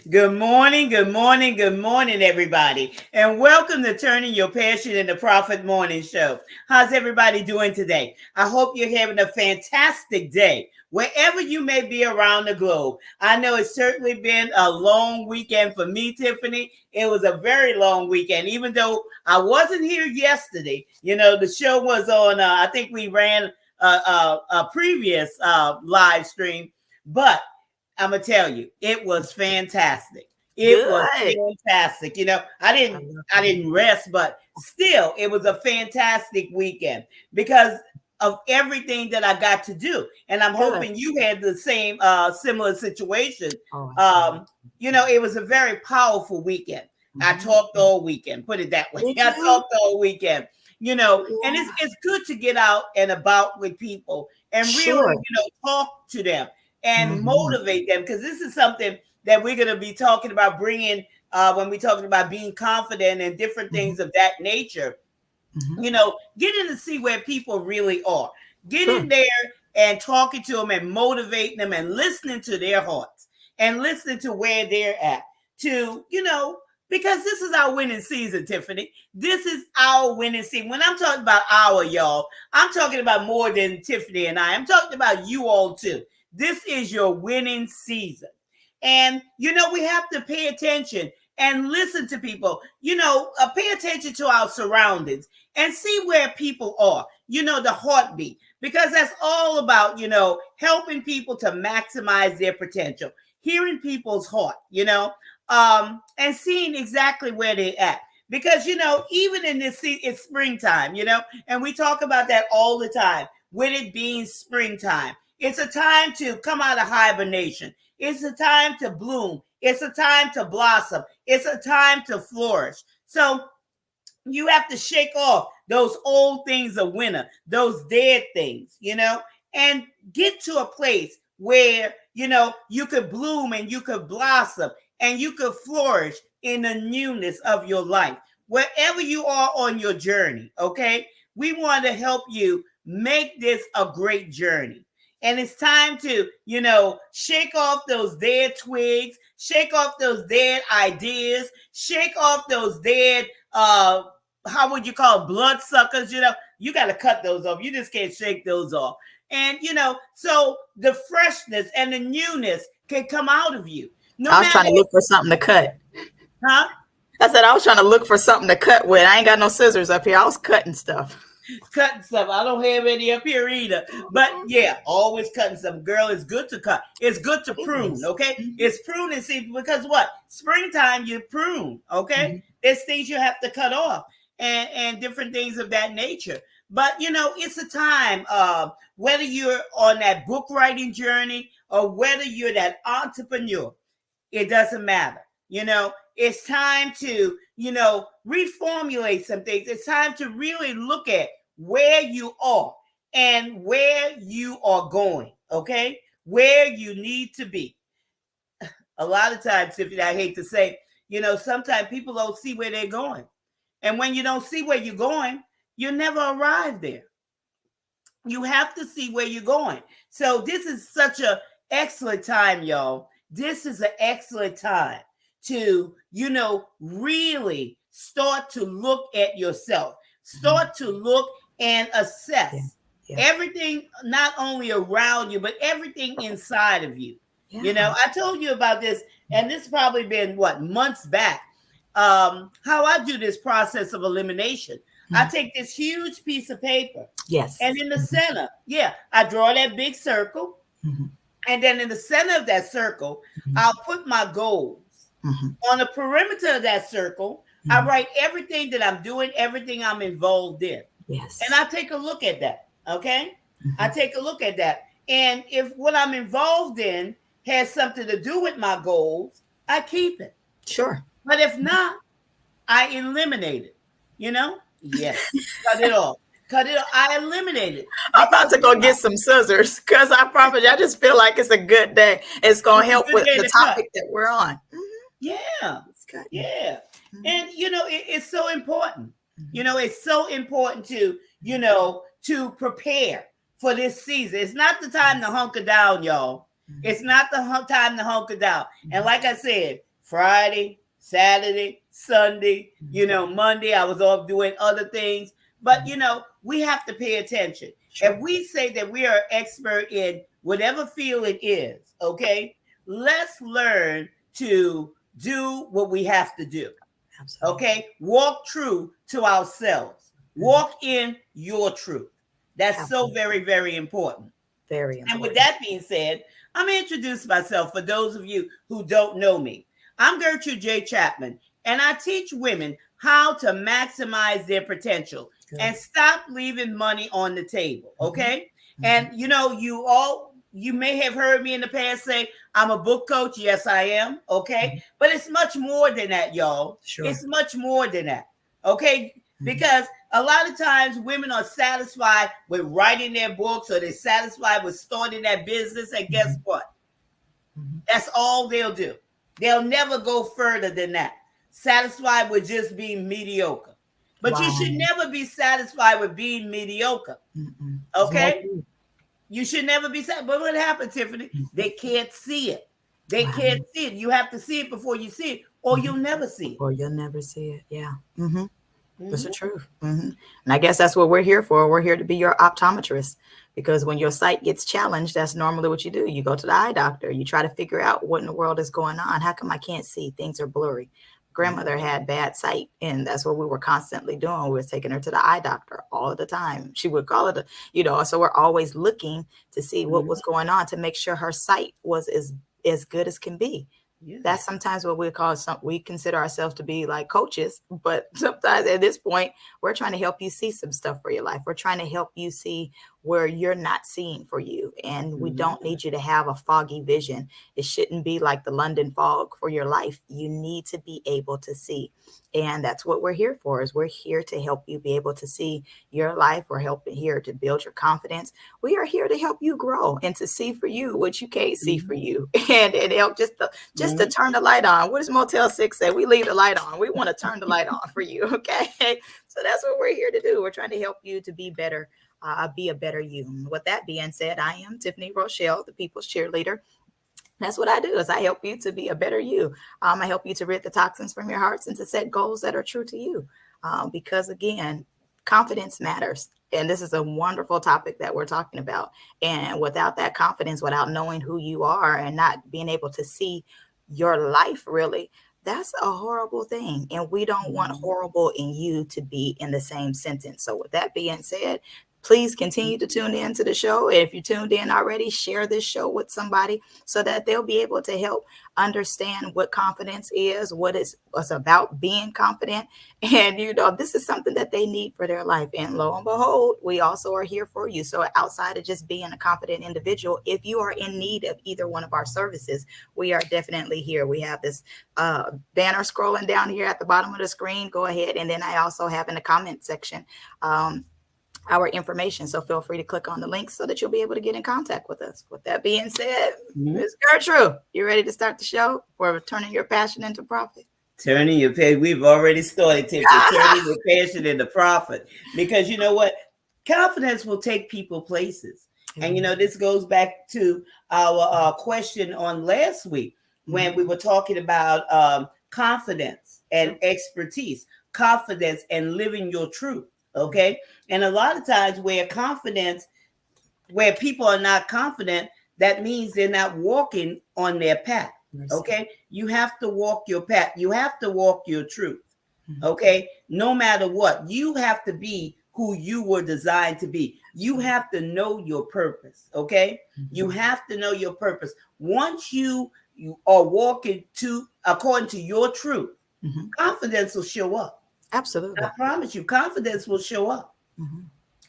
Good morning, good morning, good morning, everybody. And welcome to Turning Your Passion into Profit Morning Show. How's everybody doing today? I hope you're having a fantastic day, wherever you may be around the globe. I know it's certainly been a long weekend for me, Tiffany. It was a very long weekend, even though I wasn't here yesterday. The show was on, I think we ran a previous live stream, but I'm gonna tell you, it was fantastic. It was Good. fantastic. I didn't rest, but still, it was a fantastic weekend because of everything that I got to do. And I'm Good. hoping you had the same similar situation. Oh, Um, it was a very powerful weekend. I talked all weekend, put it that way. did I you? talked all weekend. And Yeah. it's good to get out and about with people and really, Sure. talk to them and Mhm. motivate them, because this is something that we're going to be talking about bringing when we're talking about being confident and different Mhm. things of that nature. Mhm. Getting to see where people really are, Sure. getting there and talking to them and motivating them and listening to their hearts and listening to where they're at, to because this is our winning season, Tiffany. This is our winning season. When I'm talking about our, y'all, I'm talking about more than Tiffany and I'm talking about you all too. This is your winning season. And we have to pay attention and listen to people. Pay attention to our surroundings and see where people are, the heartbeat, because that's all about, helping people to maximize their potential, hearing people's heart, and seeing exactly where they're at. Because, even in this it's springtime, and we talk about that all the time, with it being springtime. It's a time to come out of hibernation. It's a time to bloom. It's a time to blossom. It's a time to flourish. So you have to shake off those old things of winter, those dead things, and get to a place where, you could bloom and you could blossom and you could flourish in the newness of your life. Wherever you are on your journey, okay? We want to help you make this a great journey. And it's time to, shake off those dead twigs, shake off those dead ideas, shake off those dead how would you call it, blood suckers? You got to cut those off. You just can't shake those off. And so the freshness and the newness can come out of you, no I was trying matter, to look for something to cut. huh? I said I was trying to look for something to cut with. I ain't got no scissors up here. I was cutting stuff. Cutting stuff. I don't have any up here either. But yeah, always cutting stuff. Girl, it's good to cut. It's good to It prune, is. okay? Mhm. It's pruning season because what? Springtime, you prune, okay? Mhm. There's things you have to cut off and different things of that nature. But it's a time, whether you're on that book writing journey or whether you're that entrepreneur, it doesn't matter. It's time to, reformulate some things. It's time to really look at where you are and where you are going, okay? Where you need to be. A lot of times, if I hate to say, sometimes people don't see where they're going. And when you don't see where you're going, you never arrive there. You have to see where you're going. So this is such a excellent time, y'all. This is an excellent time to, really start to look at yourself. Mhm. Start to look and Yeah. assess Yeah. everything, not only around you, but everything inside of you. Yeah. I told you about this, and this probably been what, months back. How I do this process of elimination. I Mhm. take this huge piece of paper, and Yes. in the Mhm. center, yeah, I draw that big circle. Mhm. And then in the center of that circle, Mhm. I'll put my goals. Mhm. On the perimeter of that circle, I Mhm. write everything that I'm doing, everything I'm involved in. And Yes. I take a look at that. Okay. I Mhm. take a look at that. And if what I'm involved in has something to do with my goals, I keep it. Sure. But if not, I eliminate it. Yes. Cut it off. Cut it off. I eliminate it. I'm about Because to go get some scissors because I promise you, I just feel like it's a good day. It's going it's to a help good with day the to cut. topic that we're on. Yeah. It's cutting. Yeah. Mhm. And it's so important. Mhm. It's so important to, to prepare for this season. It's not the time to hunker down, y'all. It's not the time to hunker down. And like I said, Friday, Saturday, Sunday, Monday, I was off doing other things. But, we have to pay attention. Sure. If we say that we are expert in whatever field it is, okay, let's learn to do what we have to do. Absolutely. Okay, walk true to ourselves. Walk in your truth. That's Absolutely. so very, very important. Very important. And with that being said, I'm going to introduce myself for those of you who don't know me. I'm Gertrude J. Chapman, and I teach women how to maximize their potential and stop leaving money on the table. Okay. And you may have heard me in the past say I'm a book coach. Yes, I am. Okay. But it's much more than that, y'all. Sure. It's much more than that. Okay. Because a lot of times women are satisfied with writing their books, or they're satisfied with starting that business. And guess what? That's all they'll do. They'll never go further than that. Satisfied with just being mediocre. But you should never be satisfied with being mediocre. Okay? You should never be satisfied. But what happens, Tiffany? They can't see it. They can't see it. You have to see it before you see it, or you'll never see it. Or you'll never see it. Yeah. That's the truth. And I guess that's what we're here for. We're here to be your optometrist, because when your sight gets challenged, that's normally what you do. You go to the eye doctor. You try to figure out what in the world is going on. How come I can't see? Things are blurry. Grandmother had bad sight, and that's what we were constantly doing. We were taking her to the eye doctor all the time. She would call it, so we're always looking to see what was going on to make sure her sight was as good as can be. Yeah. That's sometimes what we consider ourselves to be like coaches, but sometimes at this point, we're trying to help you see some stuff for your life. We're trying to help you see where you're not seeing for you. And we don't need you to have a foggy vision. It shouldn't be like the London fog for your life. You need to be able to see. And that's what we're here for, is we're here to help you be able to see your life. We're here to build your confidence. We are here to help you grow and to see for you what you can't see for you. And help just to turn the light on. What does Motel 6 say? We leave the light on. We want to turn the light on for you. Okay. So that's what we're here to do. We're trying to help you to be better, be a better you. With that being said, I am Tiffany Rochelle, the People's Cheerleader. That's what I do, is I help you to be a better you. I help you to rid the toxins from your hearts and to set goals that are true to you. Because again, confidence matters. And this is a wonderful topic that we're talking about. And without that confidence, without knowing who you are and not being able to see your life really, that's a horrible thing. And we don't want horrible in you to be in the same sentence. So with that being said, please continue to tune in to the show. If you tuned in already, share this show with somebody so that they'll be able to help understand what confidence is, what it's about being confident. And, this is something that they need for their life. And lo and behold, we also are here for you. So outside of just being a confident individual, if you are in need of either one of our services, we are definitely here. We have this banner scrolling down here at the bottom of the screen. Go ahead. And then I also have in the comment section, our information. So feel free to click on the links so that you'll be able to get in contact with us. With that being said, Ms. Gertrude, you ready to start the show for turning your passion into profit? Turning your passion. We've already started, Tiffany, turning your passion into profit. Because you know what? Confidence will take people places. And, this goes back to our question on last week when we were talking about confidence and expertise, confidence and living your truth. Okay. And a lot of times where people are not confident, that means they're not walking on their path. Okay. You have to walk your path. You have to walk your truth. Okay. No matter what, you have to be who you were designed to be. You have to know your purpose. Okay. You have to know your purpose. Once you are walking according to your truth, confidence will show up. Absolutely. I promise you, confidence will show up.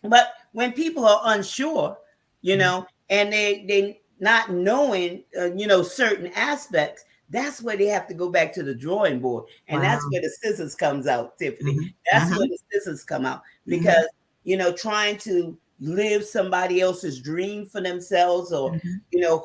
But when people are unsure, and they not knowing, certain aspects, that's where they have to go back to the drawing board. And that's where the scissors comes out, Tiffany. That's where the scissors come out. Because, trying to live somebody else's dream for themselves, or,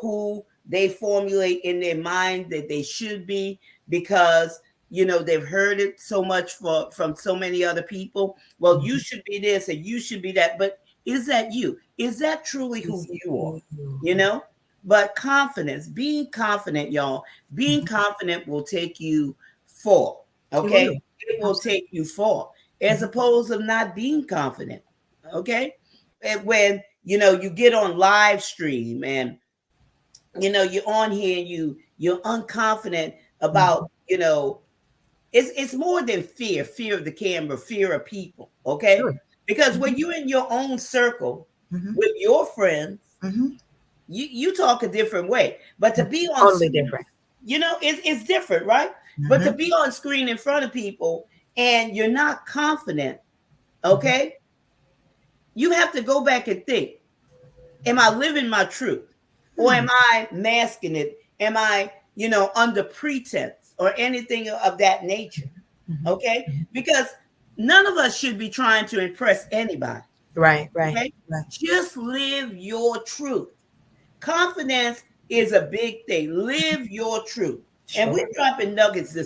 who they formulate in their mind that they should be, because they've heard it so much from so many other people. Well, you should be this and you should be that. But is that you? Is that truly who you are? But confidence, being confident, y'all, being confident will take you far. Okay. It will take you far as opposed to not being confident. Okay. And when, you get on live stream and, you're on here and you're unconfident about, it's more than fear of the camera, fear of people. Okay. Sure. Because when you're in your own circle with your friends, you talk a different way. But to be on totally screen, different, it's different, right? But to be on screen in front of people and you're not confident, okay, you have to go back and think, am I living my truth? Or am I masking it? Am I, under pretense or anything of that nature? Okay? Because none of us should be trying to impress anybody. Right. Okay? Just live your truth. Confidence is a big thing. Live your truth. Sure. And we're dropping nuggets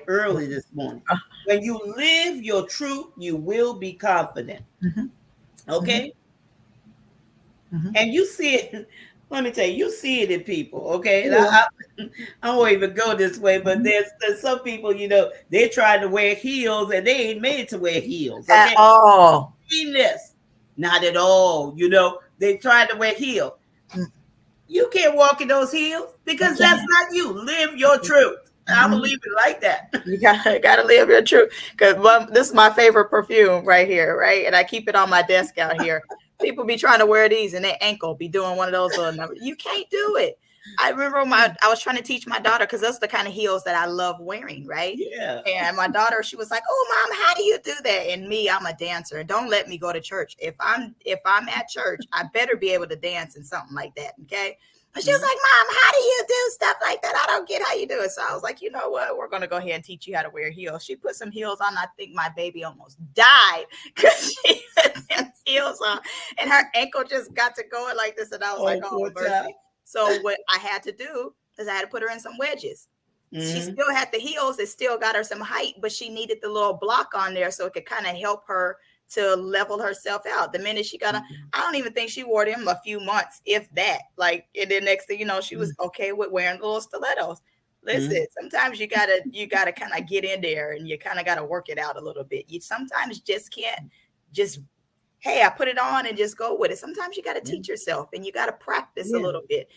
early this morning. When you live your truth, you will be confident. Okay? And you see it. Let me tell you, you see it in people. Okay? Yeah. I won't even go this way, but there's some people, they're trying to wear heels and they ain't made to wear heels. Okay? At all. This. Not at all. They tried to wear heels. You can't walk in those heels because that's not you. Live your truth. I believe it like that. You gotta live your truth. Because this is my favorite perfume right here, right? And I keep it on my desk out here. People be trying to wear these and their ankle be doing one of those little numbers. You can't do it. I remember I was trying to teach my daughter, because that's the kind of heels that I love wearing, right? Yeah. And my daughter, she was like, "Oh, Mom, how do you do that?" And me, I'm a dancer. Don't let me go to church. If I'm at church, I better be able to dance in something like that. Okay. And she was like, "Mom, how do you do stuff like that? I don't get how you do it." So I was like, you know what? We're going to go ahead and teach you how to wear heels. She put some heels on. I think my baby almost died because she put them heels on and her ankle just got to going like this. And I was like, oh, mercy. So what I had to do is I had to put her in some wedges. She still had the heels. It still got her some height, but she needed the little block on there so it could kind of help her to level herself out. The minute she got I don't even think she wore them a few months, if that. Like, and then next thing she was okay with wearing little stilettos. Listen, sometimes you gotta kind of get in there and you kind of gotta work it out a little bit. You sometimes just can't just, hey, I put it on and just go with it. Sometimes you got to teach yourself and you got to practice a little bit.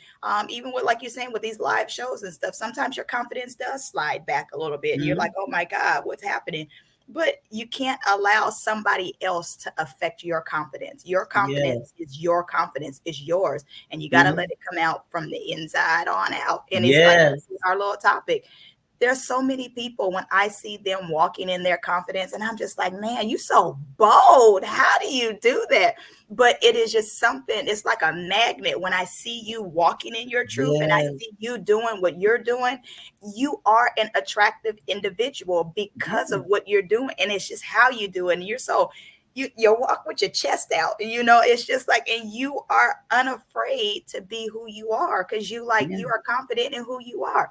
Even with, like you're saying, with these live shows and stuff, sometimes your confidence does slide back a little bit. And you're like, oh my God, what's happening? But you can't allow somebody else to affect your confidence. Your confidence is your confidence, is yours. And you got to let it come out from the inside on out. And it's like our little topic. There's so many people when I see them walking in their confidence and I'm just like, man, you so bold. How do you do that? But it is just something, it's like a magnet. When I see you walking in your truth and I see you doing what you're doing, you are an attractive individual because of what you're doing. And it's just how you do it. And you're so, you walk with your chest out, it's just like, and you are unafraid to be who you are because you are confident in who you are.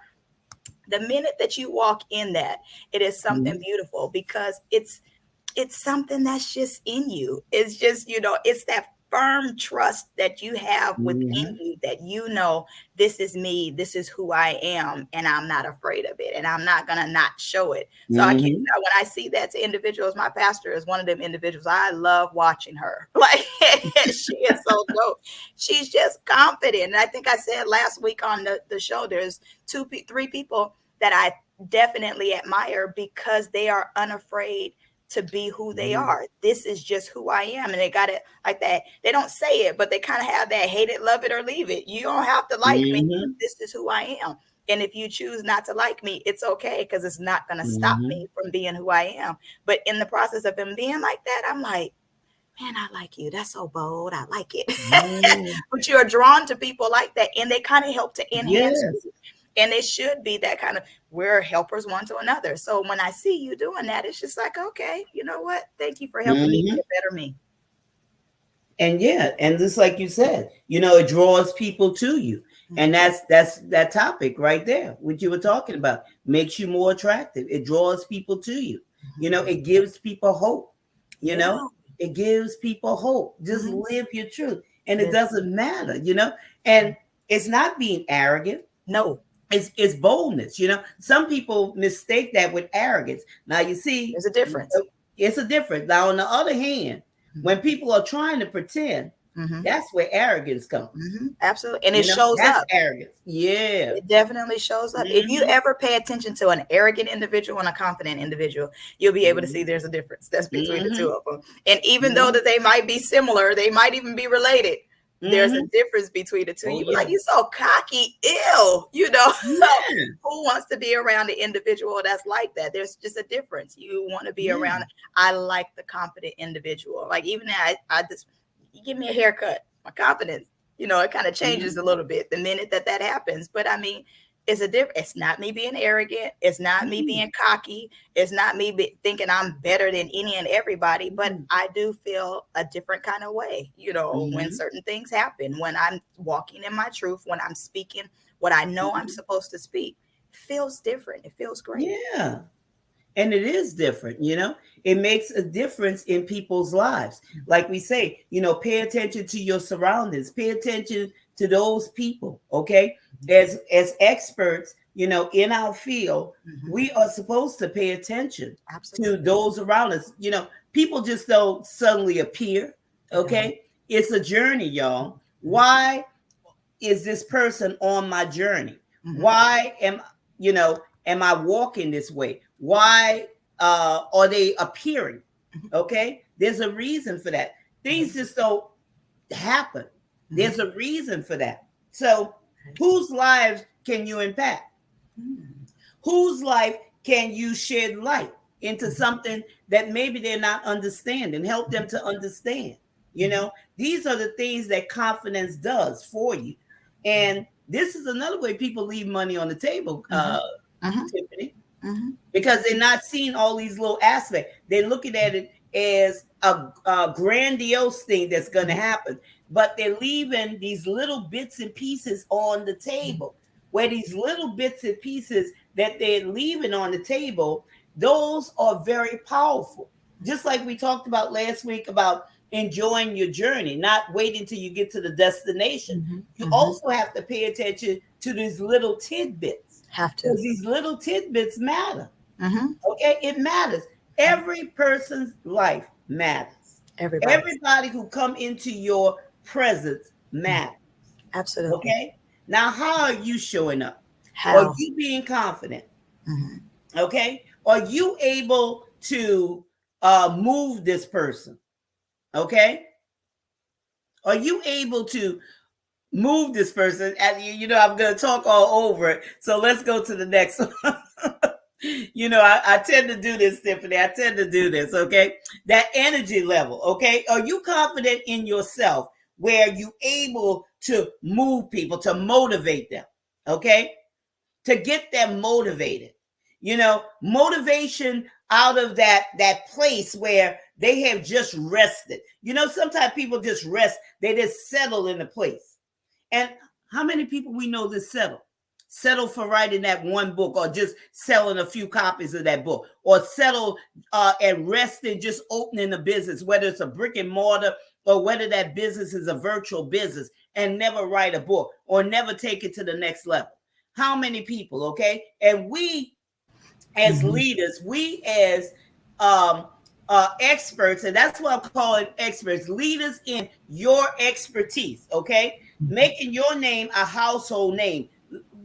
The minute that you walk in that, it is something beautiful because it's something that's just in you. It's just, it's that firm trust that you have within you that this is me, this is who I am, and I'm not afraid of it, and I'm not gonna not show it. So I can when I see that to individuals, my pastor is one of them individuals. I love watching her. Like she is so dope. She's just confident. And I think I said last week on the show, there's 3 people that I definitely admire because they are unafraid to be who they are. This is just who I am. And they got it like that. They don't say it, but they kind of have that hate it, love it, or leave it. You don't have to like me. This is who I am. And if you choose not to like me, it's okay because it's not going to stop me from being who I am. But in the process of him being like that, I'm like, man, I like you. That's so bold. I like it. But you're drawn to people like that. And they kind of help to enhance you. And it should be that kind of, we're helpers one to another. So when I see you doing that, it's just like, okay, you know what? Thank you for helping me be a better me. And and just like you said, it draws people to you. And that's that topic right there, what you were talking about, makes you more attractive. It draws people to you. It gives people hope. It gives people hope. Just live your truth. And it doesn't matter, and It's not being arrogant. No. It's boldness. Some people mistake that with arrogance. Now you see, there's a difference. It's a difference. Now, on the other hand, when people are trying to pretend, that's where arrogance comes. Absolutely. And it shows up. Arrogance. Yeah. It definitely shows up. If you ever pay attention to an arrogant individual and a confident individual, you'll be able to see there's a difference that's between the two of them. And even though that they might be similar, they might even be related. There's a difference between the two. You be like, you're so cocky, ew, who wants to be around an individual that's like that? There's just a difference. You want to be around, I like the confident individual. Like even now, I just, you give me a haircut, my confidence, it kind of changes a little bit the minute that happens. But I mean, it's a different, it's not me being arrogant. It's not me being cocky. It's not me thinking I'm better than any and everybody, but I do feel a different kind of way, when certain things happen, when I'm walking in my truth, when I'm speaking what I know I'm supposed to speak. It feels different. It feels great. Yeah. And it is different, it makes a difference in people's lives. Like we say, pay attention to your surroundings, pay attention to those people. Okay. As experts, in our field, we are supposed to pay attention to those around us. People just don't suddenly appear. Okay. It's a journey, y'all. Why is this person on my journey? Why am I walking this way? Why are they appearing? Okay. There's a reason for that. Things just don't happen. There's a reason for that. So whose lives can you impact? Whose life can you shed light into something that maybe they're not understanding? Help them to understand. These are the things that confidence does for you. And this is another way people leave money on the table, Tiffany, because they're not seeing all these little aspects. They're looking at it as a grandiose thing that's going to happen. But they're leaving these little bits and pieces on the table, where these little bits and pieces that they're leaving on the table, those are very powerful. Just like we talked about last week about enjoying your journey, not waiting till you get to the destination. You also have to pay attention to these little tidbits. Because these little tidbits matter. Okay, it matters. Every person's life matters. Everybody who come into your presence matters. Absolutely. Okay. Now, how are you showing up? How? Are you being confident? Okay. Are you able to move this person? Okay. Are you able to move this person? And I'm going to talk all over it. So let's go to the next one. I tend to do this, Tiffany. I tend to do this. Okay. That energy level. Okay. Are you confident in yourself where you able to move people, to motivate them? Okay. To get them motivated, motivation out of that place where they have just rested. Sometimes people just rest. They just settle in a place. And how many people we know that settle for writing that one book, or just selling a few copies of that book, or settle and rest in just opening a business, whether it's a brick and mortar or whether that business is a virtual business, and never write a book or never take it to the next level. How many people? Okay. And we as leaders, we as experts, and that's what I'm calling experts, leaders in your expertise. Okay. Making your name a household name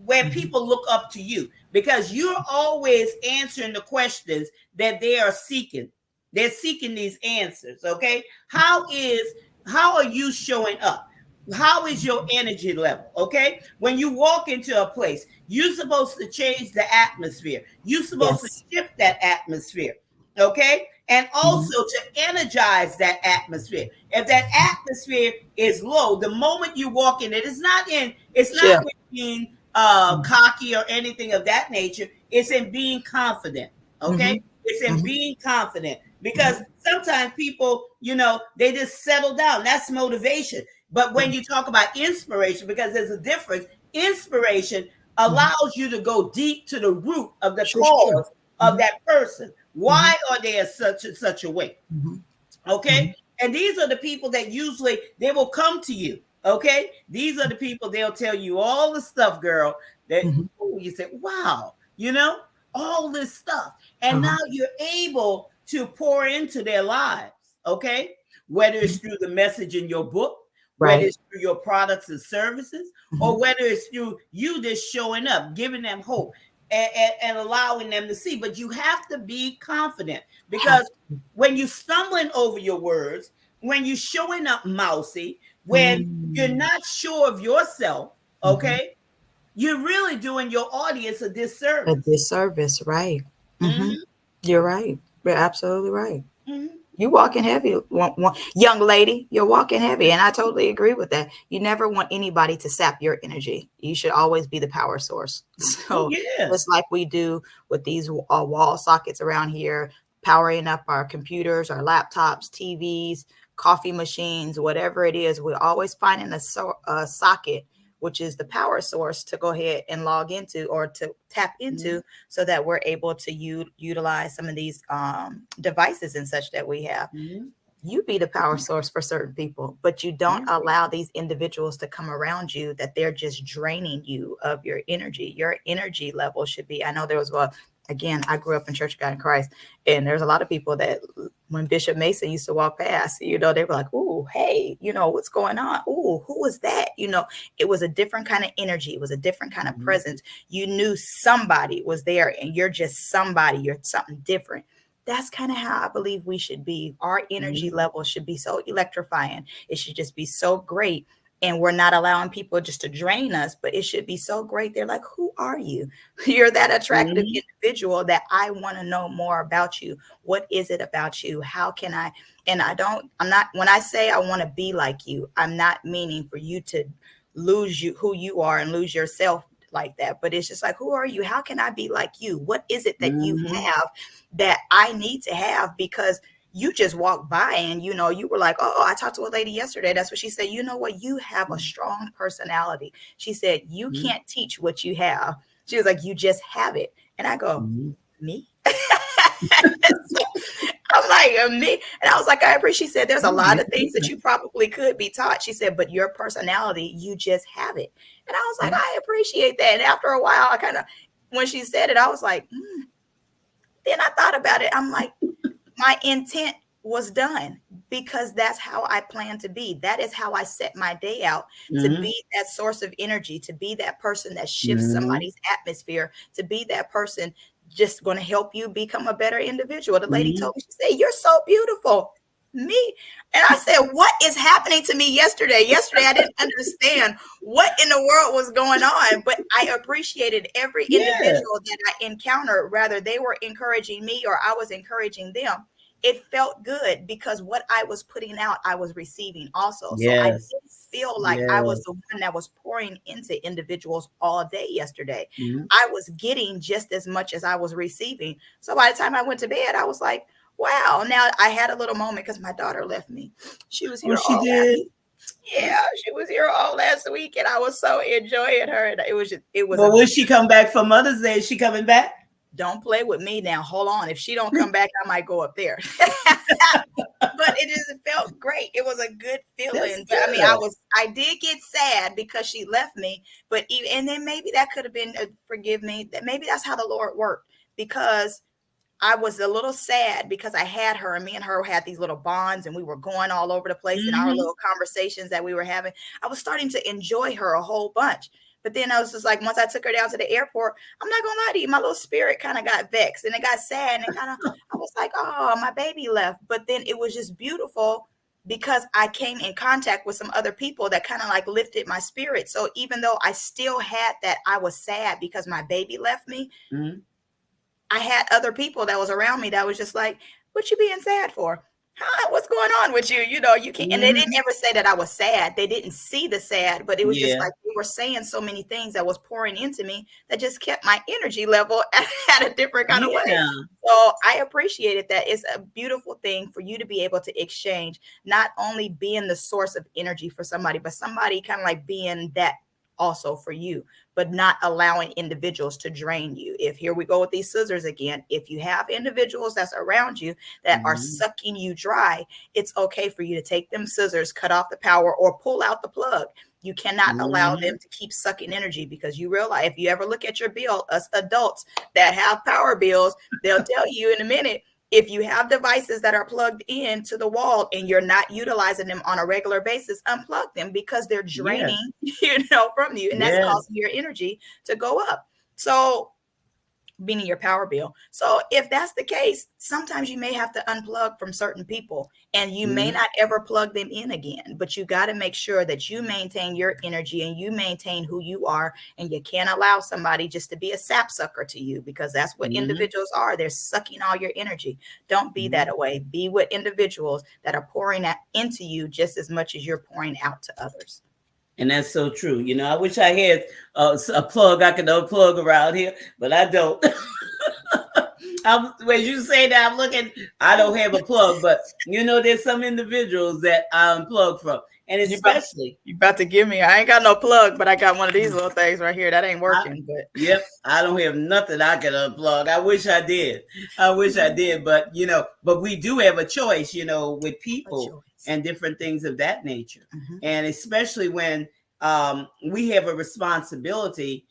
where people look up to you, because you're always answering the questions that they are seeking. They're seeking these answers. Okay. How are you showing up? How is your energy level? Okay. When you walk into a place, you're supposed to change the atmosphere. You're supposed to shift that atmosphere. Okay. And also to energize that atmosphere. If that atmosphere is low, the moment you walk in, it's not being cocky or anything of that nature. It's in being confident. Okay. It's in being confident, because sometimes people, they just settle down. That's motivation. But when you talk about inspiration, because there's a difference, inspiration allows you to go deep to the root of the cause of that person. Why are they such a way? Okay. And these are the people that usually they will come to you. Okay, these are the people, they'll tell you all the stuff, girl, that Mhm. you say, wow, all this stuff. And Uh-huh. now you're able to pour into their lives, okay? Whether it's Mhm. through the message in your book, whether Right. it's through your products and services, or Mhm. whether it's through you just showing up, giving them hope and allowing them to see. But you have to be confident, Have because to. when you're stumbling over your words, when you're showing up mousy, when you're Mm. not sure of yourself, Mhm. okay, you're really doing your audience a A disservice. disservice, right. Mhm. Mm-hmm, You're right. You're absolutely right. mm-hmm, You walking heavy, young lady. You're walking heavy, and I totally agree with that. You never want anybody to sap your energy. You should always be the power source. oh So yeah. just like we do with these wall sockets around here, powering up our computers, our laptops, TVs, coffee machines, whatever it is, we're always finding a socket, which is the power source, to go ahead and log into or to tap Mm-hmm, into, so that we're able to utilize some of these devices and such that we have. mm-hmm, You be the power source for certain people, but you don't yeah. allow these individuals to come around you that they're just draining you of your energy. Your energy level should be, I know there was, well, again, I grew up in Church of God in Christ, and there's a lot of people that when Bishop Mason used to walk past, they were like, "Ooh, hey, what's going on? Ooh, who was that?" It was a different kind of energy. It was a different kind of Mm-hmm, presence. You knew somebody was there, and you're just somebody. You're something different. That's kind of how I believe we should be. Our energy mm-hmm, level should be so electrifying. It should just be so great. And we're not allowing people just to drain us, but it should be so great. They're like, who are you? You're that attractive mm-hmm, individual that I want to know more about you. What is it about you? How can I? And I'm not, when I say I want to be like you, I'm not meaning for you to lose who you are and lose yourself like that. But it's just like, who are you? How can I be like you? What is it that you mm-hmm, have that I need to have? Because you just walked by and you were like, oh, I talked to a lady yesterday. That's what she said. You know what? You have a strong personality. She said, you mm-hmm, can't teach what you have. She was like, you just have it. And I go, mm-hmm. me? So I'm like, me. And I was like, I appreciate. She said, there's a Oh, lot make of a things that you difference. probably could be taught. She said, but your personality, you just have it. And I was like, Mm-hmm, I appreciate that. And after a while, I kind of, when she said it, I was like, then I thought about it. I'm like, my intent was done, because that's how I plan to be. That is how I set my day out, to mm-hmm, be that source of energy, to be that person that shifts mm-hmm, somebody's atmosphere, to be that person just going to help you become a better individual. The lady mm-hmm. told me, she said, "You're so beautiful." Me. And I said, "What is happening to me yesterday?" Yesterday, I didn't understand what in the world was going on, but I appreciated every Yeah. individual that I encountered, whether they were encouraging me or I was encouraging them. It felt good because what I was putting out, I was receiving also. So I Yes. didn't feel like I was Yes. the one that was pouring into individuals all day yesterday. Mm-hmm. I was getting just as much as I was receiving. So by the time I went to bed, I was like, wow. Now I had a little moment because my daughter left me. She was Oh, here she all last. did. Yeah, she was here all last week, and I was so enjoying her. And it was Well, a when she come back for Mother's Day, is she coming back? don't play with me now. Hold on. If she don't come back, I might go up there. But it felt great. It was a good That's feeling. But I mean, good. I did get sad because she left me. But even, and then maybe that could have been, forgive me, that maybe that's how the Lord worked, because I was a little sad because I had her, and me and her had these little bonds, and we were going all over the place in our Mm-hmm. little conversations that we were having. I was starting to enjoy her a whole bunch. But then I was just like, once I took her down to the airport, I'm not gonna lie to you, my little spirit kind of got vexed and it got sad, and kind of, I was like, oh, my baby left. But then it was just beautiful because I came in contact with some other people that kind of like lifted my spirit. So even though I still had that, I was sad because my baby left me, Mm-hmm. I had other people that was around me that was just like, "What you being sad for? Huh? What's going on with you?" You can't. And they didn't Mm-hmm. ever say that I was sad. They didn't see the sad, but it was just Yeah. like they were saying so many things that was pouring into me that just kept my energy level at a different kind of way. Yeah. So I appreciated that. It's a beautiful thing for you to be able to exchange, not only being the source of energy for somebody, but somebody kind of like being that also for you. but not allowing individuals to drain you. If here we go with these scissors again, if you have individuals that's around you that are sucking you dry, it's okay for you to take them scissors, cut off the power, or pull out the plug. You cannot allow them to keep sucking energy, because you realize if you ever look at your bill, us adults that have power bills, they'll tell you in a minute, if you have devices that are plugged into the wall and you're not utilizing them on a regular basis, unplug them, because they're draining, from you. And that's causing your energy to go up. So, meaning your power bill. So if that's the case, sometimes you may have to unplug from certain people, and you may not ever plug them in again, but you got to make sure that you maintain your energy and you maintain who you are. And you can't allow somebody just to be a sapsucker to you, because that's what individuals are. They're sucking all your energy. Don't be that way. Be with individuals that are pouring that into you just as much as you're pouring out to others. And that's so true. I wish I had a plug I could unplug around here, but I don't. When you say that, I'm looking, I don't have a plug, but there's some individuals that I unplug from. And especially, you about to give me, I ain't got no plug, but I got one of these little things right here that ain't working. Yep, I don't have nothing I can unplug. I wish I did. But but we do have a choice, with people and different things of that nature. And especially when we have a responsibility,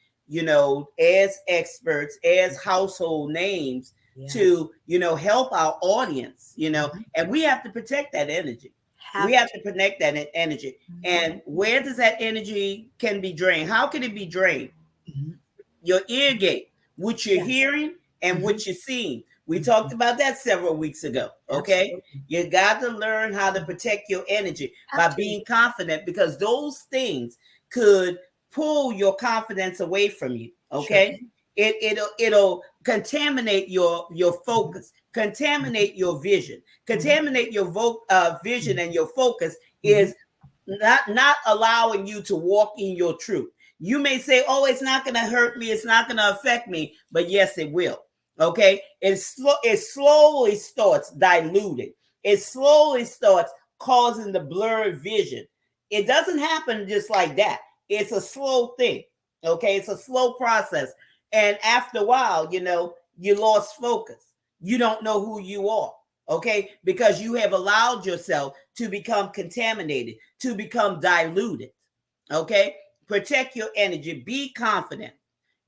as experts, as household names, to help our audience, and we have to protect that energy. We have to protect that energy. And where does that energy can be drained? How can it be drained? Your ear gate, what you're hearing and what you're seeing. We talked about that several weeks ago. Okay. Absolutely. You got to learn how to protect your energy by being confident, because those things could pull your confidence away from you. Okay. Sure. It'll contaminate your focus, contaminate your vision, contaminate your vision, and your focus is not allowing you to walk in your truth. You may say, oh, it's not going to hurt me, it's not going to affect me, but yes, it will. Okay, it slowly starts diluting. It slowly starts causing the blurred vision. It doesn't happen just like that. It's a slow thing. Okay, it's a slow process. And after a while, you lost focus. You don't know who you are. Okay, because you have allowed yourself to become contaminated, to become diluted. Okay, protect your energy. Be confident.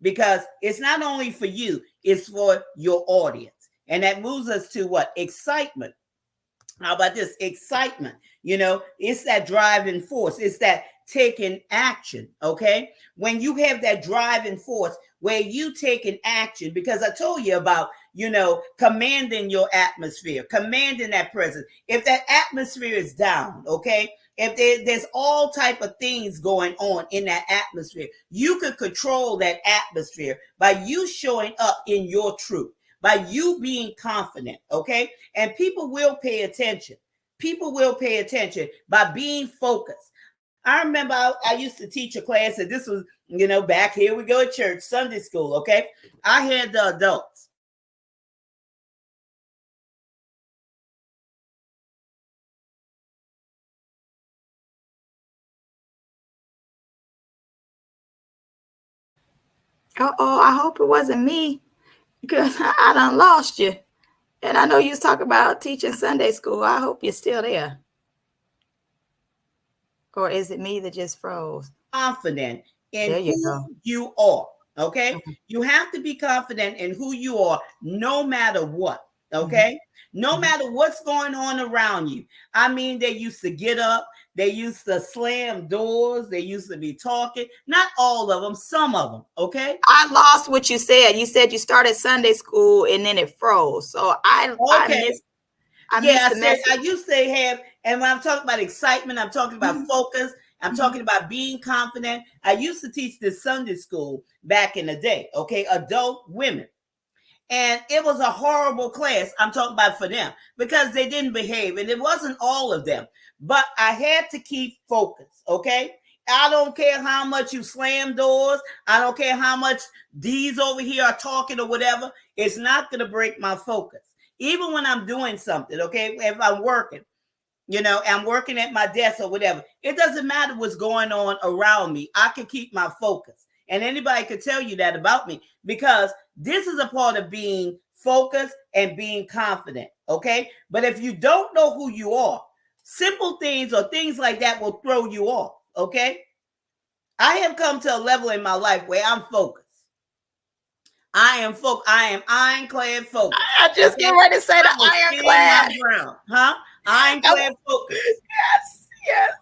Because it's not only for you, it's for your audience. And that moves us to what? Excitement. How about this? Excitement. It's that driving force. It's that taking action. Okay. When you have that driving force where you taking action, because I told you about, commanding your atmosphere, commanding that presence. If that atmosphere is down, okay, if there's all type of things going on in that atmosphere, you could control that atmosphere by you showing up in your truth, by you being confident, okay? And people will pay attention. People will pay attention by being focused. I remember I used to teach a class, and this was, back here we go at church, Sunday school, okay? I had the adults. Uh-oh, I hope it wasn't me, because I done lost you. And I know you was talking about teaching Sunday school. I hope you're still there. Or is it me that just froze? Confident in who you are, okay? Mm-hmm. You have to be confident in who you are no matter what, okay? Mm-hmm. No matter what's going on around you. I mean, they used to get up. They used to slam doors. They used to be talking. Not all of them, some of them, okay? I lost what you said. You said you started Sunday school and then it froze. So I missed I used to have, and when I'm talking about excitement, I'm talking about focus. I'm talking about being confident. I used to teach this Sunday school back in the day, okay? Adult women. And it was a horrible class. I'm talking about for them because they didn't behave. And it wasn't all of them. But I had to keep focus, okay? I don't care how much you slam doors. I don't care how much these over here are talking or whatever. It's not going to break my focus. Even when I'm doing something, okay? If I'm working, I'm working at my desk or whatever. It doesn't matter what's going on around me. I can keep my focus. And anybody could tell you that about me, because this is a part of being focused and being confident. Okay. But if you don't know who you are, simple things or things like that will throw you off. Okay. I have come to a level in my life where I'm focused. I am ironclad focused. I just get ready to say the ironclad. Huh? Ironclad focused. Yes.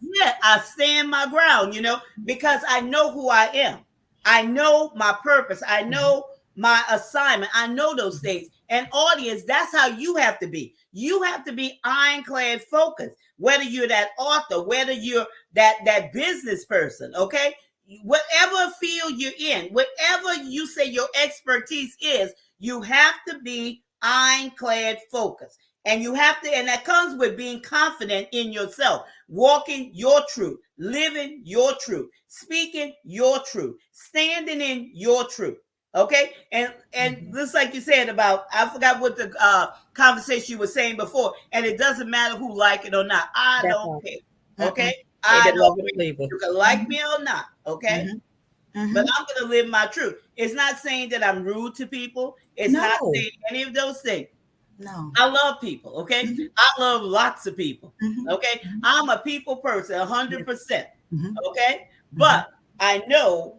Yeah, I stand my ground, because I know who I am. I know my purpose. I know my assignment. I know those things. And audience, that's how you have to be. You have to be ironclad focused, whether you're that author, whether you're that business person, okay? Whatever field you're in, whatever you say your expertise is, you have to be ironclad focused. And that comes with being confident in yourself, walking your truth, living your truth, speaking your truth, standing in your truth. Okay. And just like you said about, I forgot what the conversation you were saying before, and it doesn't matter who like it or not. I don't care. Okay. I don't care. You can like me or not. Okay. But I'm going to live my truth. It's not saying that I'm rude to people. It's not saying any of those things. No. I love people, okay? I love lots of people, okay? I'm a people person, 100%, okay? But I know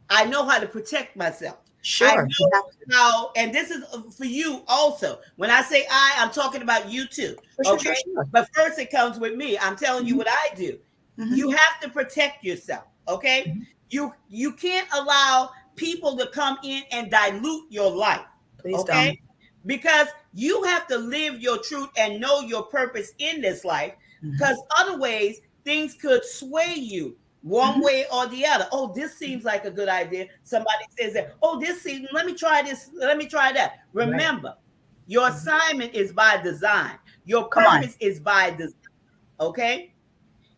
I know how to protect myself. Sure. I know how, and this is for you also. When I say I'm talking about you too, okay? Sure. But first it comes with me. I'm telling you what I do. You have to protect yourself, okay? You can't allow people to come in and dilute your life. Please okay? Don't. Because you have to live your truth and know your purpose in this life, because other ways things could sway you one way or the other. Oh, this seems like a good idea. Somebody says that, let me try this, let me try that. Remember, your assignment is by design. Your purpose is by design, okay?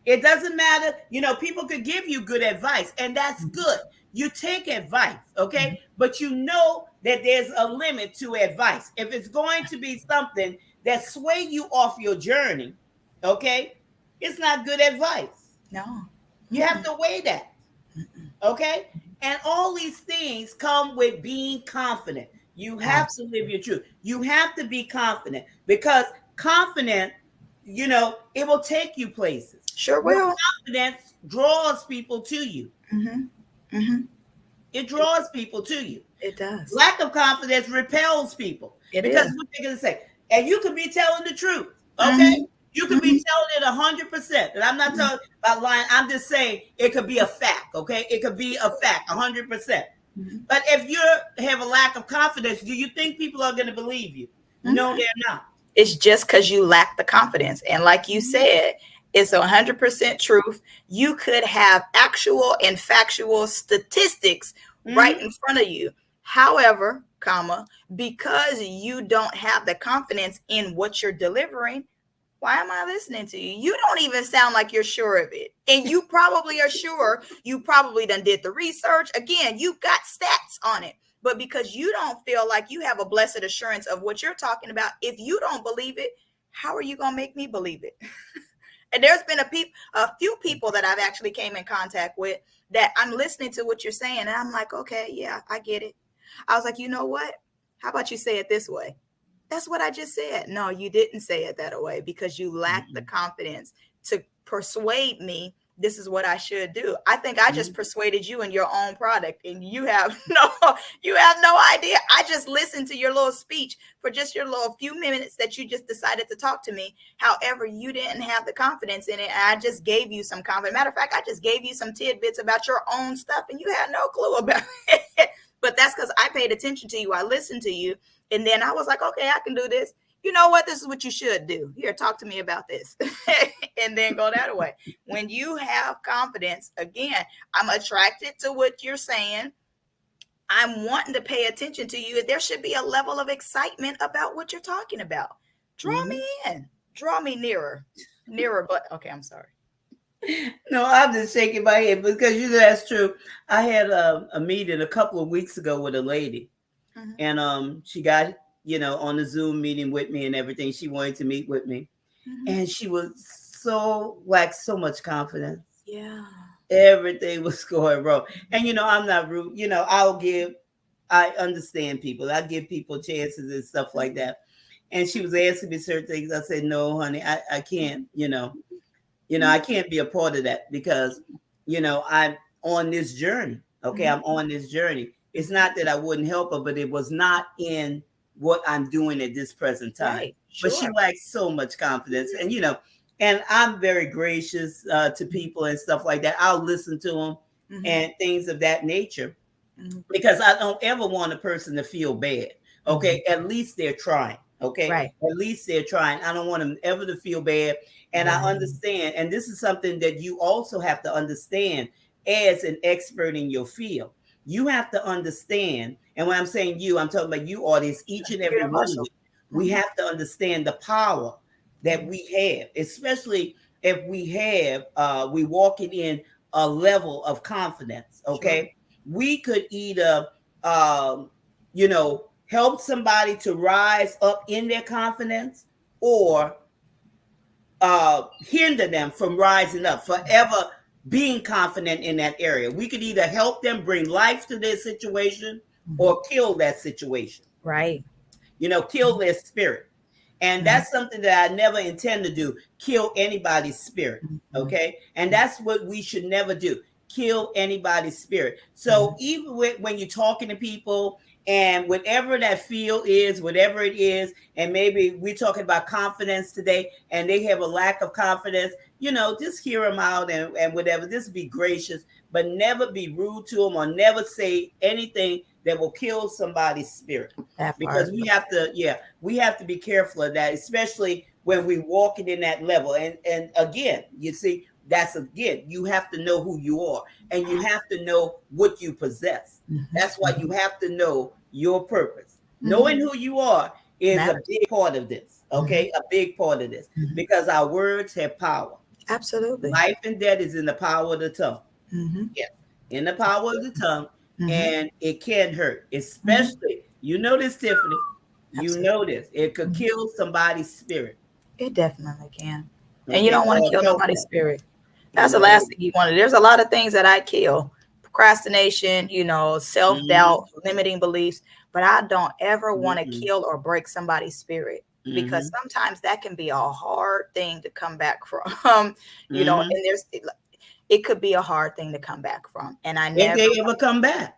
It doesn't matter, people could give you good advice, and that's good. You take advice, okay? But you know that there's a limit to advice. If it's going to be something that sway you off your journey, okay, it's not good advice. No. You have to weigh that, okay? And all these things come with being confident. You have to live your truth. You have to be confident, because confident, it will take you places. Sure will. Confidence draws people to you. It draws people to you. It does. Lack of confidence repels people. Because what they're going to say. And you could be telling the truth. Okay? You could be telling it 100%. And I'm not talking about lying. I'm just saying it could be a fact. Okay? It could be a fact, 100%. But if you have a lack of confidence, do you think people are going to believe you? No, they're not. It's just because you lack the confidence. And like you said, it's 100% truth. You could have actual and factual statistics right in front of you. However, because you don't have the confidence in what you're delivering, why am I listening to you? You don't even sound like you're sure of it. And you probably are sure. You probably done did the research. Again, you got stats on it. But because you don't feel like you have a blessed assurance of what you're talking about, if you don't believe it, how are you going to make me believe it? And there's been a few people that I've actually came in contact with that I'm listening to what you're saying. And I'm like, okay, yeah, I get it. I was like, you know what? How about you say it this way? That's what I just said. No, you didn't say it that way, because you lack the confidence to persuade me this is what I should do. I think I just persuaded you in your own product, and you have no idea. I just listened to your little speech for just your little few minutes that you just decided to talk to me. However, you didn't have the confidence in it. And I just gave you some confidence. Matter of fact, I just gave you some tidbits about your own stuff, and you had no clue about it. But that's because I paid attention to you. I listened to you. And then I was like, okay, I can do this. You know what? This is what you should do. Here, talk to me about this. And then go that way. When you have confidence, again, I'm attracted to what you're saying. I'm wanting to pay attention to you. There should be a level of excitement about what you're talking about. Draw me in. Draw me nearer. But okay, I'm sorry. No, I'm just shaking my head because that's true. I had a meeting a couple of weeks ago with a lady. And she got, on the Zoom meeting with me and everything. She wanted to meet with me. And she was so much confidence. Yeah. Everything was going wrong. And I'm not rude. I understand people. I give people chances and stuff like that. And she was asking me certain things. I said, no, honey, I can't, I can't be a part of that because, I'm on this journey. Okay. I'm on this journey. It's not that I wouldn't help her, but it was not in what I'm doing at this present time. Right. But she Sure. lacks so much confidence. And I'm very gracious to people and stuff like that. I'll listen to them and things of that nature because I don't ever want a person to feel bad. Okay. At least they're trying. Okay. Right. At least they're trying. I don't want them ever to feel bad. And I understand. And this is something that you also have to understand as an expert in your field. You have to understand. And when I'm saying you, I'm talking about you, audience, each and every one of you. We have to understand the power that we have, especially if we walking in a level of confidence. Okay. Sure. We could either, help somebody to rise up in their confidence or hinder them from rising up, forever being confident in that area. We could either help them bring life to their situation or kill that situation. Right. Kill their spirit. And that's something that I never intend to do, kill anybody's spirit. Okay. And that's what we should never do, kill anybody's spirit. So even when you're talking to people and whatever that field is, whatever it is, and maybe we're talking about confidence today and they have a lack of confidence, just hear them out and whatever, just be gracious, but never be rude to them or never say anything that will kill somebody's spirit. Because we have to be careful of that, especially when we're walking in that level. And again, you see, you have to know who you are and you have to know what you possess. That's why you have to know your purpose. Knowing who you are is a big part of this. Okay. A big part of this because our words have power. Absolutely. Life and death is in the power of the tongue. Yeah. In the power of the tongue. And it can hurt, especially, this, Tiffany, this, it could kill somebody's spirit. It definitely can. Okay. And you don't want to kill nobody's spirit. That's the last thing you want to. There's a lot of things that I kill. Procrastination, self-doubt, limiting beliefs, but I don't ever want to kill or break somebody's spirit because sometimes that can be a hard thing to come back from, and it could be a hard thing to come back from. And I never if they ever come back.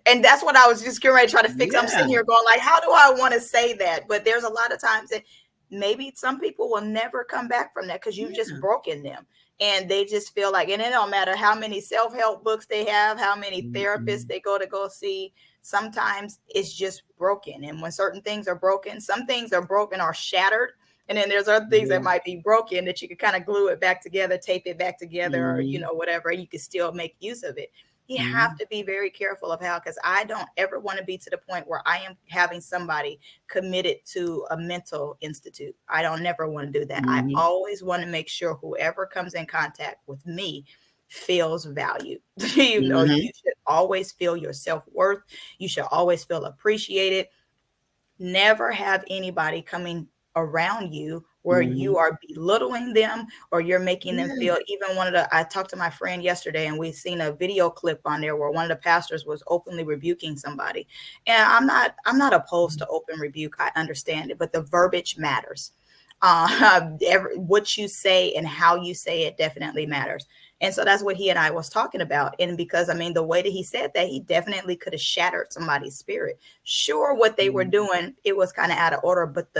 And that's what I was just getting ready to try to fix. I'm sitting here going like, how do I want to say that? But there's a lot of times that maybe some people will never come back from that because you've just broken them. And they just feel like, and it don't matter how many self-help books they have, how many therapists they go see, sometimes it's just broken. And when certain things are broken, some things are broken or shattered. And then there's other things that might be broken that you can kind of glue it back together, tape it back together, or, whatever, you can still make use of it. You have to be very careful of how, because I don't ever want to be to the point where I am having somebody committed to a mental institute. I don't never want to do that. I always want to make sure whoever comes in contact with me feels valued. You should always feel your self-worth. You should always feel appreciated. Never have anybody coming around you where you are belittling them or you're making them feel. Even I talked to my friend yesterday and we seen a video clip on there where one of the pastors was openly rebuking somebody. And I'm not opposed to open rebuke. I understand it, but the verbiage matters. What you say and how you say it definitely matters. And so that's what he and I was talking about. And because, the way that he said that, he definitely could have shattered somebody's spirit. Sure, what they were doing, it was kind of out of order, but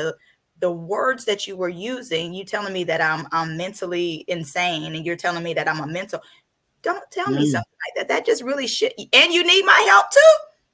the words that you were using, you telling me that I'm mentally insane and you're telling me that I'm a mental, don't tell me something like that. That just really and you need my help too.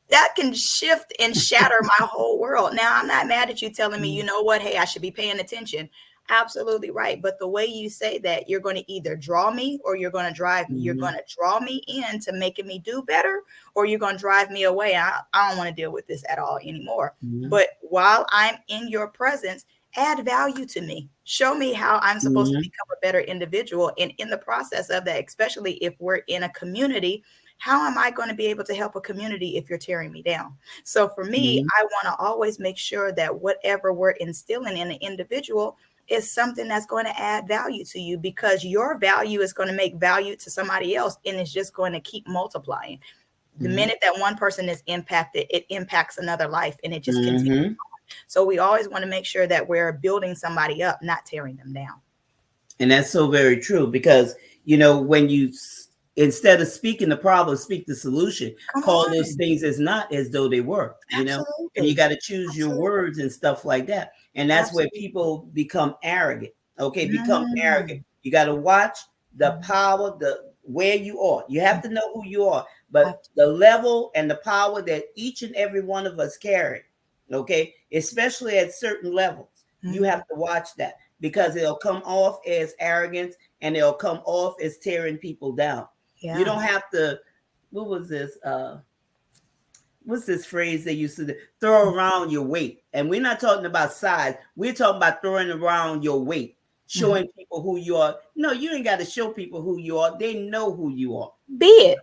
That can shift and shatter my whole world. Now, I'm not mad at you telling me, you know what, hey, I should be paying attention. Absolutely right. But the way you say that, you're going to either draw me or you're going to drive me. You're going to draw me into making me do better, or you're going to drive me away. I don't want to deal with this at all anymore. But while I'm in your presence, add value to me. Show me how I'm supposed to become a better individual. And in the process of that, especially if we're in a community, how am I going to be able to help a community if you're tearing me down? So for me, I want to always make sure that whatever we're instilling in an individual, is something that's going to add value to you, because your value is going to make value to somebody else, and it's just going to keep multiplying. The minute that one person is impacted, it impacts another life, and it just continues. So we always want to make sure that we're building somebody up, not tearing them down. And that's so very true, because, when you, instead of speaking the problem, speak the solution, call those things as not as though they were, and you got to choose your words and stuff like that. And that's where people become arrogant. Okay. Become arrogant. You got to watch the power, where you are. You have to know who you are, but the level and the power that each and every one of us carry. Okay. Especially at certain levels, you have to watch that, because it'll come off as arrogance, and it'll come off as tearing people down. Yeah. You don't have to, what was this? What's this phrase they used to do? Throw around your weight. And we're not talking about size. We're talking about throwing around your weight, showing people who you are. No, you ain't got to show people who you are. They know who you are. Be it.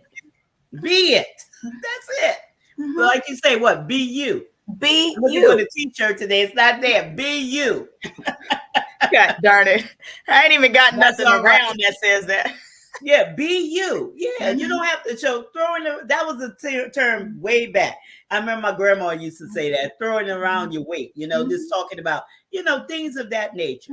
Be it. That's it. Like you say, what? Be you. Be I'm looking you. for the t-shirt today. It's not there. Be you. God darn it. I ain't even got nothing around that says that. Yeah, be you. Yeah, you don't have to show that was a term way back. I remember my grandma used to say that, throwing around your weight, just talking about, things of that nature,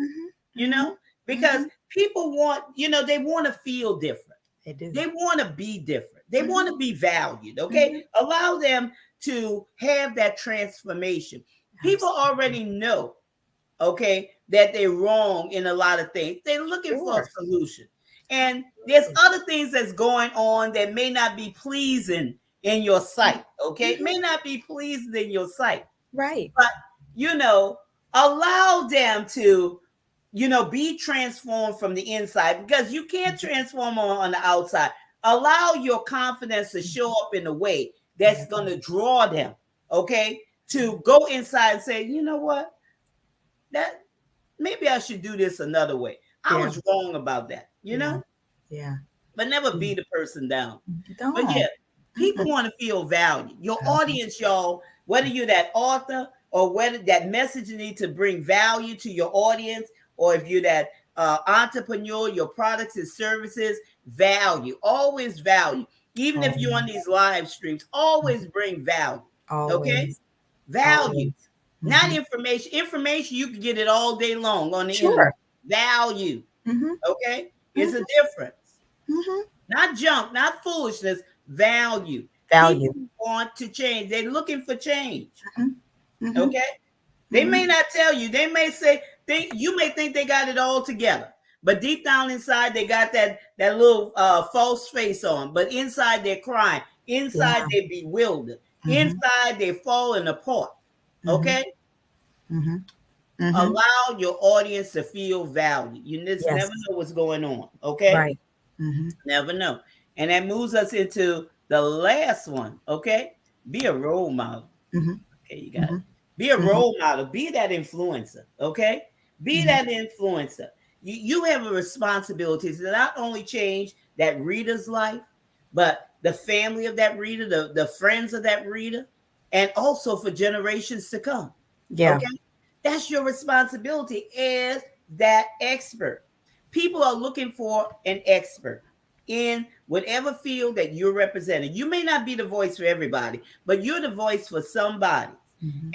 because people want, they want to feel different. They do. They want to be different. They want to be valued. Okay. Allow them to have that transformation. People already know, okay, that they're wrong in a lot of things. They're looking for a solution. And there's other things that's going on that may not be pleasing in your sight. Okay. It may not be pleasing in your sight. Right. But, allow them to, be transformed from the inside, because you can't transform on the outside. Allow your confidence to show up in a way that's going to draw them. Okay. To go inside and say, you know what? That maybe I should do this another way. I was wrong about that, Yeah. But never beat the person down. Don't. But yeah, people want to feel valued. Your audience, y'all, whether you're that author or whether that message needs to bring value to your audience, or if you're that entrepreneur, your products and services, value, always value. Even if you're on these live streams, always bring value. Always. Okay? Value. Not information. Information, you can get it all day long on the internet. Value. Okay? It's a difference. Not junk, not foolishness. Value. Value. People want to change. They're looking for change. Okay? They may not tell you. They may say, you may think they got it all together. But deep down inside, they got that little false face on. But inside, they're crying. Inside, they're bewildered. Inside, they're falling apart. Okay? Allow your audience to feel valued. You just never know what's going on. Okay? Right. Never know. And that moves us into the last one. Okay? Be a role model. Okay, you got it. Be a role model. Be that influencer. Okay? Be that influencer. You have a responsibility to not only change that reader's life, but the family of that reader, the friends of that reader, and also for generations to come. Yeah. Okay? That's your responsibility as that expert. People are looking for an expert in whatever field that you're representing. You may not be the voice for everybody, but you're the voice for somebody.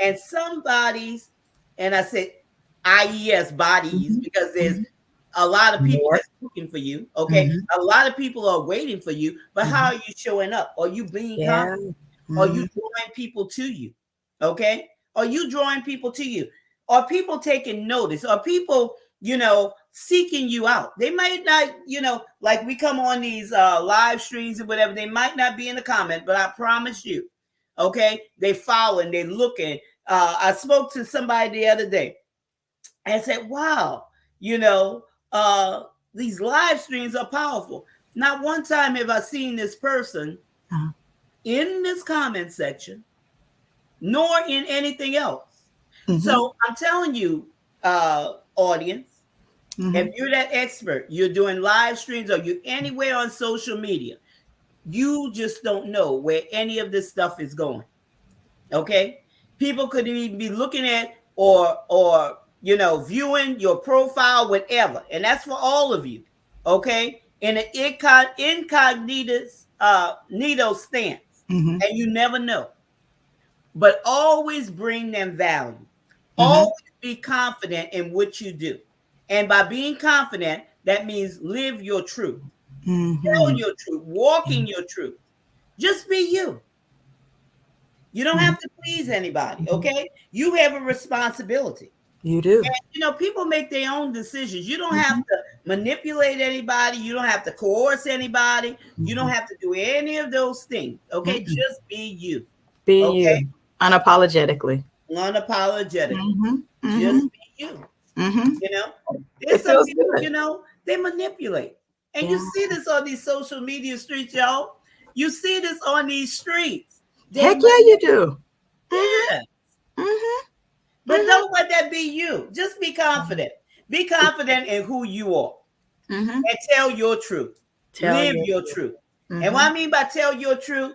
And somebody's, and I said IES bodies, because there's a lot of people that's looking for you. Okay. A lot of people are waiting for you, but how are you showing up? Are you being confident? Are you drawing people to you? Okay. Are you drawing people to you? Are people taking notice? Are people, seeking you out? They might not, like we come on these live streams or whatever, they might not be in the comment, but I promise you, okay, they following, they looking. I spoke to somebody the other day and said, wow, these live streams are powerful. Not one time have I seen this person in this comment section, nor in anything else. So I'm telling you, audience, if you're that expert, you're doing live streams or you're anywhere on social media, you just don't know where any of this stuff is going. Okay? People could even be looking at or viewing your profile, whatever. And that's for all of you. Okay. In an incognito stance. Mm-hmm. And you never know. But always bring them value. Mm-hmm. Always be confident in what you do. And by being confident, that means live your truth. Mm-hmm. Tell your truth. Walk in your truth. Just be you. You don't have to please anybody, okay? You have a responsibility. You do. And, people make their own decisions. You don't have to manipulate anybody. You don't have to coerce anybody. You don't have to do any of those things, okay? Just be you. Be okay? you. Unapologetically. Unapologetically. Just be you. There's some people, they manipulate. And you see this on these social media streets, y'all. You see this on these streets. Heck yeah, you do. Yeah. But don't let that be you. Just be confident. Be confident in who you are. And tell your truth. Live your truth. And what I mean by tell your truth,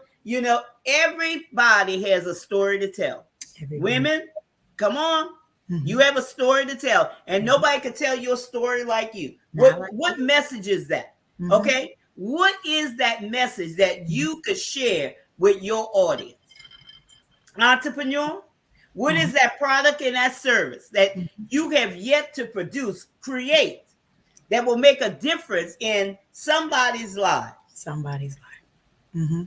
everybody has a story to tell. Women, come on. You have a story to tell. And nobody can tell your story like you. What message is that? Okay? What is that message that you could share with your audience? Entrepreneur, what is that product and that service that you have yet to produce, create, that will make a difference in somebody's life? Somebody's life.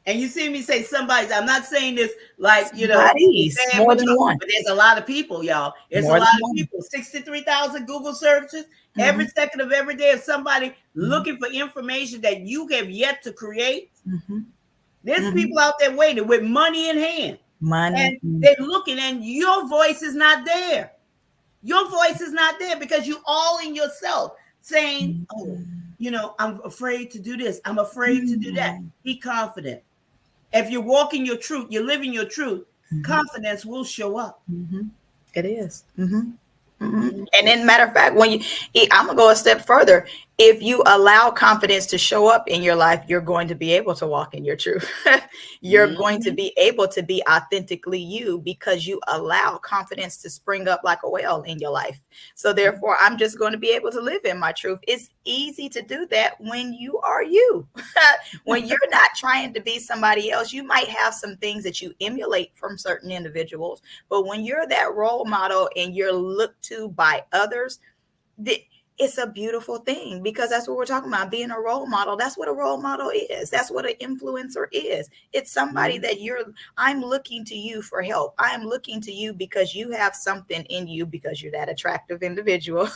And you see me say somebody's. I'm not saying this like, more than one. But there's a lot of people, y'all. It's a lot of people. 63,000 Google searches every second of every day of somebody looking for information that you have yet to create. There's people out there waiting with money in hand. And they're looking, and your voice is not there. Your voice is not there because you all in yourself saying, I'm afraid to do this. I'm afraid to do that. Be confident. If you're walking your truth, you're living your truth, confidence will show up. It is. And then, matter of fact, I'm gonna go a step further. If you allow confidence to show up in your life, you're going to be able to walk in your truth. You're going to be able to be authentically you because you allow confidence to spring up like a well in your life. So therefore, I'm just going to be able to live in my truth. It's easy to do that when you are you. When you're not trying to be somebody else, you might have some things that you emulate from certain individuals. But when you're that role model and you're looked to by others, it's a beautiful thing because that's what we're talking about, being a role model. That's what a role model is. That's what an influencer is. It's somebody that I'm looking to you for help. I'm looking to you because you have something in you, because you're that attractive individual.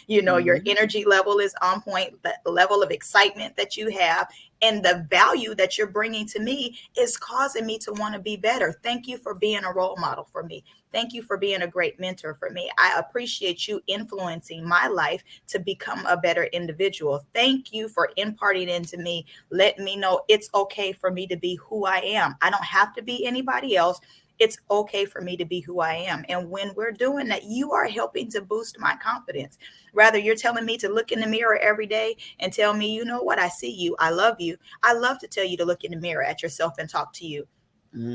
Your energy level is on point, the level of excitement that you have. And the value that you're bringing to me is causing me to want to be better. Thank you for being a role model for me. Thank you for being a great mentor for me. I appreciate you influencing my life to become a better individual. Thank you for imparting into me. Let me know it's okay for me to be who I am. I don't have to be anybody else. It's okay for me to be who I am. And when we're doing that, you are helping to boost my confidence. Rather, you're telling me to look in the mirror every day and tell me, you know what, I see you. I love you. I love to tell you to look in the mirror at yourself and talk to you.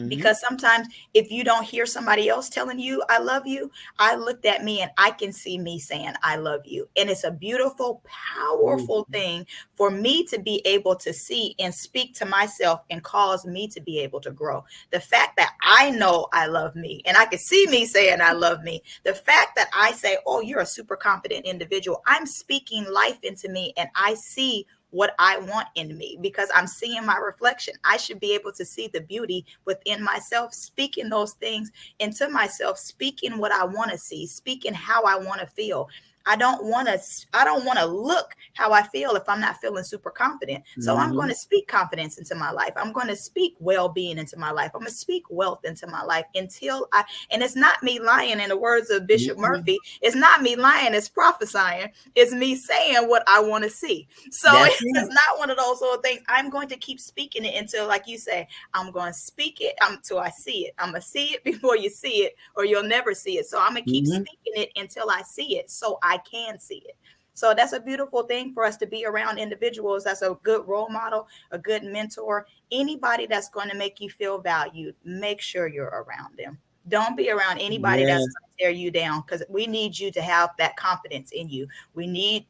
Because sometimes if you don't hear somebody else telling you, I love you, I looked at me and I can see me saying, I love you. And it's a beautiful, powerful thing for me to be able to see and speak to myself and cause me to be able to grow. The fact that I know I love me and I can see me saying I love me. The fact that I say, oh, you're a super confident individual. I'm speaking life into me and I see what I want in me because I'm seeing my reflection. I should be able to see the beauty within myself, speaking those things into myself, speaking what I want to see, speaking how I want to feel. I don't want to look how I feel if I'm not feeling super confident. So I'm going to speak confidence into my life. I'm going to speak well-being into my life. I'm going to speak wealth into my life and it's not me lying, in the words of Bishop Murphy. It's not me lying. It's prophesying. It's me saying what I want to see. So it's not one of those little things. I'm going to keep speaking it until, like you say, I'm going to speak it until I see it. I'm going to see it before you see it, or you'll never see it. So I'm going to keep speaking it until I see it. So I can see it. So that's a beautiful thing for us to be around individuals. That's a good role model, a good mentor, anybody that's going to make you feel valued. Make sure you're around them. Don't be around anybody that's Yes. going to tear you down, because we need you to have that confidence in you. We need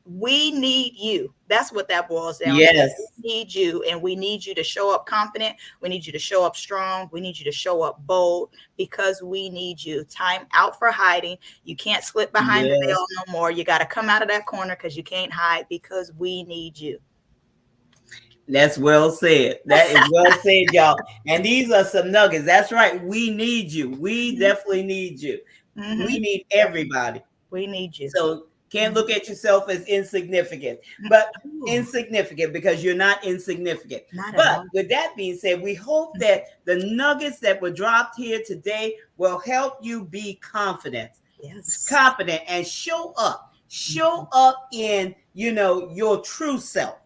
you. That's what that boils down to. Yes. We need you, and we need you to show up confident. We need you to show up strong. We need you to show up bold, because we need you. Time out for hiding. You can't slip behind the Yes. veil no more. You got to come out of that corner, because you can't hide, because we need you. That's well said. That is well said, y'all. And these are some nuggets. That's right. We need you. We definitely need you. Mhm. We need everybody. We need you. So can't look at yourself as insignificant, but Ooh, insignificant, because you're not insignificant. not at But all. with that being said, we hope that the nuggets that were dropped here today will help you be confident. Yes. Confident and show up in your true self.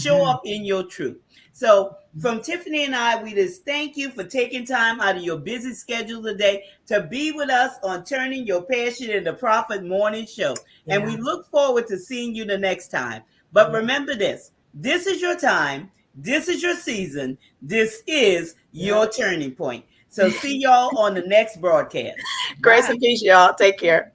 Show up in your truth. So from Tiffany and I, we just thank you for taking time out of your busy schedule today to be with us on Turning Your Passion into Profit Morning Show. Yeah. And we look forward to seeing you the next time. But remember this is your time. This is your season. This is your turning point. So see y'all on the next broadcast. Grace Bye. and peace, y'all. Take care.